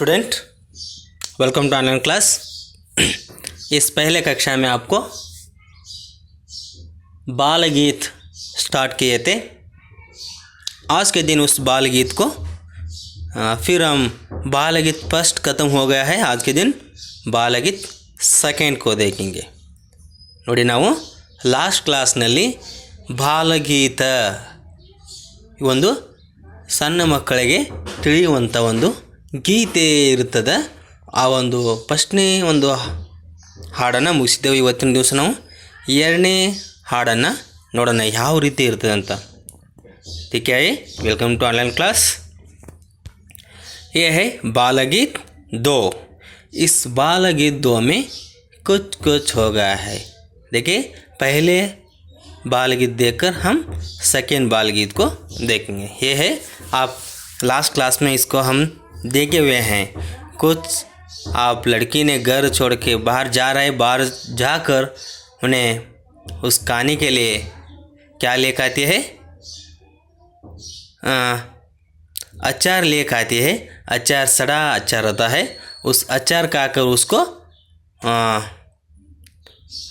Student, welcome to online class. इस पहले कक्षा में आपको बाल गीत स्टार्ट किए थे। आज के दिन उस बाल गीत को फिर हम बाल गीत फर्स्ट ख़त्म हो गया है। आज के दिन बाल गीत सेकेंड को देखेंगे। ನೋಡಿ, ನಾವು ಲಾಸ್ಟ್ ಕ್ಲಾಸ್ನಲ್ಲಿ ಬಾಲಗೀತ ಒಂದು ಸಣ್ಣ ಮಕ್ಕಳಿಗೆ ತಿಳಿಯುವಂಥ ಒಂದು ಗೀತೆ ಇರುತ್ತದೆ. ಆ ಒಂದು ಫಸ್ಟ್ನೇ ಒಂದು ಹಾಡನ್ನು ಮುಗಿಸಿದ್ದೆವು. ಇವತ್ತಿನ ದಿವಸ ನಾವು ಎರಡನೇ ಹಾಡನ್ನು ನೋಡೋಣ ಯಾವ ರೀತಿ ಇರ್ತದೆ ಅಂತ. ठीक है, वेलकम टू ऑनलाइन क्लास। ये है बालगीत 2। इस बालगीत 2 में कुछ हो गया है। देखिए, पहले बालगीत देखकर हम सेकेंड बालगीत को देखेंगे। ये है, आप लास्ट क्लास में इसको हम देखे हुए हैं। कुछ आप लड़की ने घर छोड़ के बाहर जा रहे, बाहर जाकर उन्हें उस कहानी के लिए क्या लेकर आती है, अचार लेकर आती है। अचार सड़ा अचार होता है। उस अचार खाकर उसको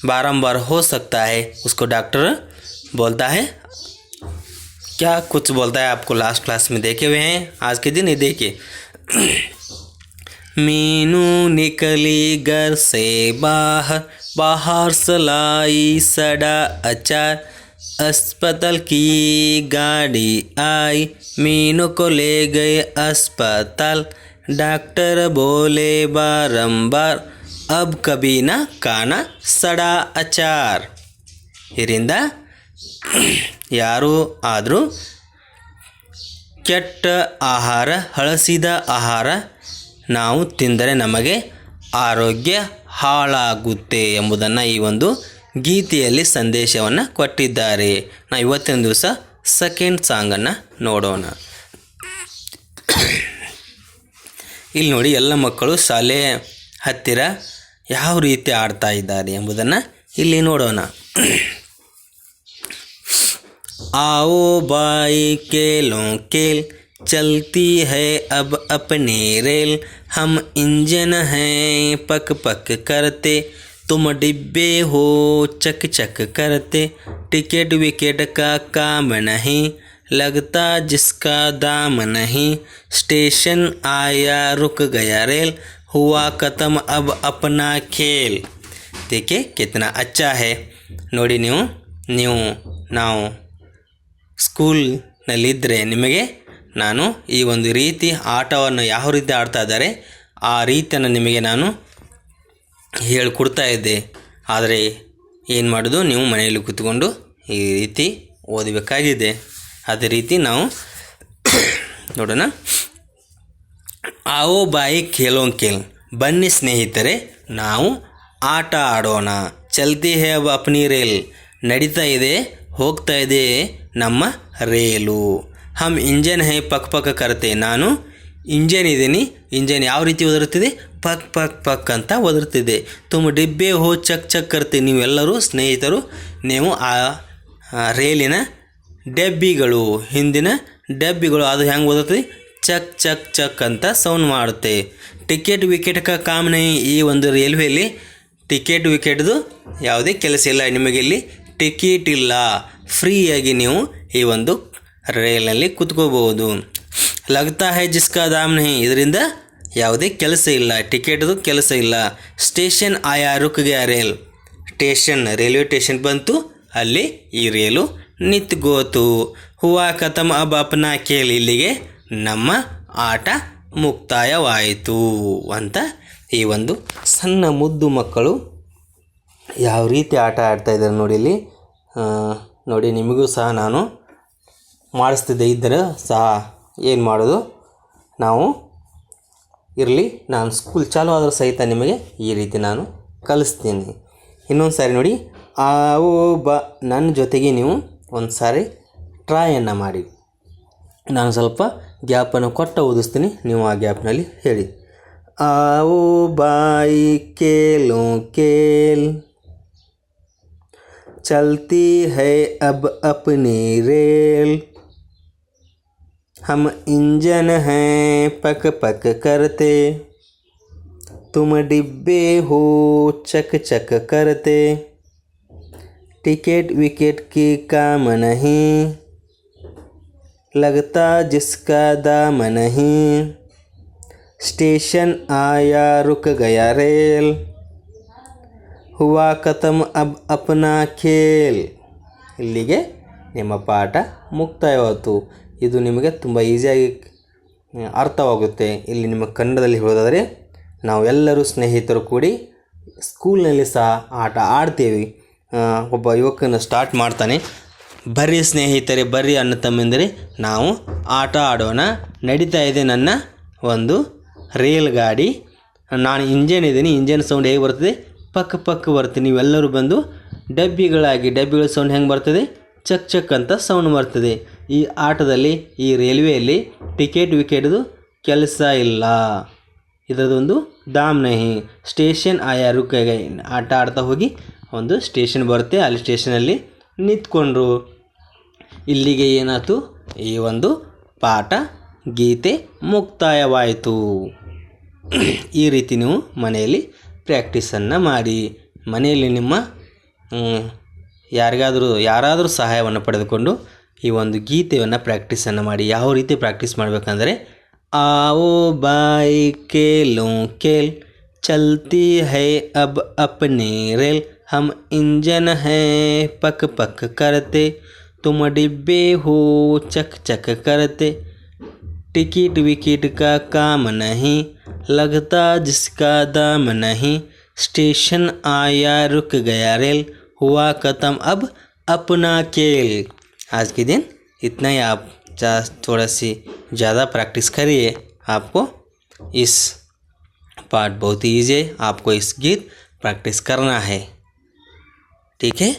बारंबार हो सकता है, उसको डॉक्टर बोलता है। क्या कुछ बोलता है आपको लास्ट क्लास में देखे हुए हैं। आज के दिन ये देखिए। मीनू निकली घर से बाहर, बाहर से लाई सड़ा अचार, अस्पताल की गाड़ी आई, मीनू को ले गए अस्पताल, डॉक्टर बोले बारंबार अब कभी ना खाना सड़ा अचार। ಇದರಿಂದ ಯಾರೂ ಆದರೂ ಕೆಟ್ಟ ಆಹಾರ, ಹಳಸಿದ ಆಹಾರ ನಾವು ತಿಂದರೆ ನಮಗೆ ಆರೋಗ್ಯ ಹಾಳಾಗುತ್ತೆ ಎಂಬುದನ್ನು ಈ ಒಂದು ಗೀತೆಯಲ್ಲಿ ಸಂದೇಶವನ್ನು ಕೊಟ್ಟಿದ್ದಾರೆ. ನಾವು ಇವತ್ತಿನ ದಿವಸ ಸೆಕೆಂಡ್ ಸಾಂಗನ್ನು ನೋಡೋಣ. ಇಲ್ಲಿ ನೋಡಿ, ಎಲ್ಲ ಮಕ್ಕಳು ಶಾಲೆ ಹತ್ತಿರ ಯಾವ ರೀತಿ ಆಡ್ತಾ ಇದ್ದಾರೆ ಎಂಬುದನ್ನು ಇಲ್ಲಿ ನೋಡೋಣ. आओ भाई खेलों खेल, चलती है अब अपनी रेल, हम इंजन हैं पक पक करते, तुम डिब्बे हो चक चक करते, टिकट विकेट का काम नहीं, लगता जिसका दाम नहीं, स्टेशन आया रुक गया रेल, हुआ ख़त्म अब अपना खेल। देखिए कितना अच्छा है। ನೋಡಿ, ನಾವು ಸ್ಕೂಲ್ನಲ್ಲಿದ್ದರೆ ನಿಮಗೆ ನಾನು ಈ ಒಂದು ರೀತಿ ಆಟವನ್ನು ಯಾವ ರೀತಿ ಆಡ್ತಾ ಇದ್ದಾರೆ ಆ ರೀತಿಯನ್ನು ನಿಮಗೆ ನಾನು ಹೇಳಿಕೊಡ್ತಾ ಇದ್ದೆ. ಆದರೆ ಏನು ಮಾಡೋದು, ನೀವು ಮನೆಯಲ್ಲಿ ಕೂತ್ಕೊಂಡು ಈ ರೀತಿ ಓದಬೇಕಾಗಿದೆ. ಅದೇ ರೀತಿ ನಾವು ನೋಡೋಣ. आओ भाई खेलों खेल, ಬನ್ನಿ ಸ್ನೇಹಿತರೆ ನಾವು ಆಟ ಆಡೋಣ. ಚಲ್ತಿ ಹೇ ಅಬ್ ಅಪ್ನಿ ರೇಲ್, ನಡೀತಾ ಇದೆ, ಹೋಗ್ತಾ ಇದೆ ನಮ್ಮ ರೇಲು. ಹಮ್ ಇಂಜನ್ ಹೇ ಪಕ್ ಪಕ್ ಕರ್ತೆ, ನಾನು ಇಂಜನ್ ಇದ್ದೀನಿ. ಇಂಜನ್ ಯಾವ ರೀತಿ ಒದರುತ್ತಿದೆ, ಪಕ್ ಪಕ್ ಪಕ್ ಅಂತ ಒದರುತ್ತಿದೆ. ತುಮ್ ಡಿಬ್ಬೆ ಹೋ ಚಕ್ ಚಕ್ ಕರ್ತೆ, ನೀವೆಲ್ಲರೂ ಸ್ನೇಹಿತರು ನೀವು ಆ ರೇಲಿನ ಡಬ್ಬಿಗಳು, ಹಿಂದಿನ ಡಬ್ಬಿಗಳು, ಅದು ಹೆಂಗೆ ಒದರುತ್ತದೆ, ಚಕ್ ಚಕ್ ಚಕ್ ಅಂತ ಸೌಂಡ್ ಮಾಡುತ್ತೆ. ಟಿಕೆಟ್ ವಿಕೆಟ್ ಕ ಕಾಮ್ ನೈ, ಈ ಒಂದು ರೈಲ್ವೆಯಲ್ಲಿ ಟಿಕೆಟ್ ವಿಕೆಟ್ದು ಯಾವುದೇ ಕೆಲಸ ಇಲ್ಲ. ನಿಮಗೆ ಇಲ್ಲಿ ಟಿಕೆಟ್ ಇಲ್ಲ, ಫ್ರೀಯಾಗಿ ನೀವು ಈ ಒಂದು ರೈಲ್ನಲ್ಲಿ ಕೂತ್ಕೋಬಹುದು. ಲಗ್ತಾ ಹೈ ಜಿಸ್ಕಾ ದಾಮ್ ನಹಿ, ಇದರಿಂದ ಯಾವುದೇ ಕೆಲಸ ಇಲ್ಲ, ಟಿಕೆಟ್ದು ಕೆಲಸ ಇಲ್ಲ. ಸ್ಟೇಷನ್ ಆಯಾ ರುಕ್ ಗಯಾ ರೇಲ್, ಸ್ಟೇಷನ್ ರೈಲ್ವೆ ಸ್ಟೇಷನ್ ಬಂತು, ಅಲ್ಲಿ ಈ ರೇಲು ನಿಂತ್ಗೋತು. ಹುವಾ ಖತಮ್ ಅಬ್ ಅಪ್ನಾ ಖೇಲ್, ಇಲ್ಲಿಗೆ ನಮ್ಮ ಆಟ ಮುಕ್ತಾಯವಾಯಿತು ಅಂತ ಈ ಒಂದು ಸಣ್ಣ ಮುದ್ದು ಮಕ್ಕಳು ಯಾವ ರೀತಿ ಆಟ ಆಡ್ತಾ ಇದ್ದಾರೆ ನೋಡಿ. ಇಲ್ಲಿ ನೋಡಿ, ನಿಮಗೂ ಸಹ ನಾನು ಮಾಡಿಸ್ತಿದ್ದೆ ಇದ್ದರೆ ಸಹ ಏನು ಮಾಡೋದು, ನಾವು ಇರಲಿ, ನಾನು ಸ್ಕೂಲ್ ಚಾಲು ಆದರೂ ಸಹಿತ ನಿಮಗೆ ಈ ರೀತಿ ನಾನು ಕಲಿಸ್ತೀನಿ. ಇನ್ನೊಂದು ಸಾರಿ ನೋಡಿ, ಆವೋ ಬಾ, ನನ್ನ ಜೊತೆಗೆ ನೀವು ಒಂದು ಸಾರಿ ಟ್ರೈಯನ್ನು ಮಾಡಿ. ನಾನು ಸ್ವಲ್ಪ ಗ್ಯಾಪನ್ನು ಕೊಟ್ಟು ಓದಿಸ್ತೀನಿ, ನೀವು ಆ ಗ್ಯಾಪ್ನಲ್ಲಿ ಹೇಳಿ. आओ भाई खेलों खेल, चलती है अब अपनी रेल, हम इंजन हैं पक पक करते, तुम डिब्बे हो चक चक करते, टिकट विकेट की काम नहीं, लगता जिसका दाम नहीं, स्टेशन आया रुक गया रेल, हुआ खत्म अब अपना खेल. ಇಲ್ಲಿಗೆ ನಿಮ್ಮ ಪಾಠ ಮುಕ್ತಾಯವಾಯಿತು. ಇದು ನಿಮಗೆ ತುಂಬ ಈಸಿಯಾಗಿ ಅರ್ಥವಾಗುತ್ತೆ. ಇಲ್ಲಿ ನಿಮ್ಮ ಕನ್ನಡದಲ್ಲಿ ಹೇಳೋದಾದರೆ, ನಾವೆಲ್ಲರೂ ಸ್ನೇಹಿತರು ಕೂಡಿ ಸ್ಕೂಲ್ನಲ್ಲಿ ಸಹ ಆಟ ಆಡ್ತೇವೆ. ಒಬ್ಬ ಯುವಕನ ಸ್ಟಾರ್ಟ್ ಮಾಡ್ತಾನೆ, ಬರ್ರಿ ಸ್ನೇಹಿತರೆ, ಬರ್ರಿ ಅಣ್ಣ ತಮ್ಮೆಂದರೆ ನಾವು ಆಟ ಆಡೋಣ. ನಡೀತಾ ಇದೆ ನನ್ನ ಒಂದು ರೇಲ್ ಗಾಡಿ, ನಾನು ಇಂಜನ್ ಇದ್ದೀನಿ. ಇಂಜನ್ ಸೌಂಡ್ ಹೇಗೆ ಬರ್ತದೆ? ಪಕ್ಕ ಪಕ್ಕ ಬರ್ತದೆ. ನೀವೆಲ್ಲರೂ ಬಂದು ಡಬ್ಬಿಗಳ ಸೌಂಡ್ ಹೆಂಗೆ ಬರ್ತದೆ? ಚಕ್ ಚಕ್ ಅಂತ ಸೌಂಡ್ ಬರ್ತದೆ. ಈ ಆಟದಲ್ಲಿ, ಈ ರೈಲ್ವೆಯಲ್ಲಿ ಟಿಕೆಟ್ ವಿಕೆಟ್ದು ಕೆಲಸ ಇಲ್ಲ. ಇದರದೊಂದು ದಾಮ್ ನಹಿ, ಸ್ಟೇಷನ್ ಆಯಾ ರುಕ್ ಗಯಾ. ಆಟ ಆಡ್ತಾ ಹೋಗಿ ಒಂದು ಸ್ಟೇಷನ್ ಬರುತ್ತೆ, ಅಲ್ಲಿ ಸ್ಟೇಷನಲ್ಲಿ ನಿಂತ್ಕೊಂಡ್ರು. ಇಲ್ಲಿಗೆ ಏನಾಯ್ತು? ಈ ಒಂದು ಪಾಠ ಗೀತೆ ಮುಕ್ತಾಯವಾಯಿತು. ಈ ರೀತಿ ನೀವು ಮನೆಯಲ್ಲಿ ಪ್ರಾಕ್ಟೀಸನ್ನು ಮಾಡಿ. ಮನೆಯಲ್ಲಿ ನಿಮ್ಮ ಯಾರಾದರೂ ಸಹಾಯವನ್ನು ಪಡೆದುಕೊಂಡು ಈ ಒಂದು ಗೀತೆಯನ್ನು ಪ್ರಾಕ್ಟೀಸನ್ನು ಮಾಡಿ. ಯಾವ ರೀತಿ ಪ್ರಾಕ್ಟೀಸ್ ಮಾಡಬೇಕಂದ್ರೆ, आओ बाई खेलों खेल चलती है अब अपनी रेल, हम इंजन हैं पक पक करते, तुम डिब्बे हो चक चक करते, टिकट विकेट का काम नहीं, लगता जिसका दाम नहीं, स्टेशन आया रुक गया रेल, हुआ खत्म अब अपना खेल. आज के दिन इतना ही. आप थोड़ा सी ज़्यादा प्रैक्टिस करिए. आपको इस पार्ट बहुत ही ईजी है. आपको इस गीत प्रैक्टिस करना है. ठीक है.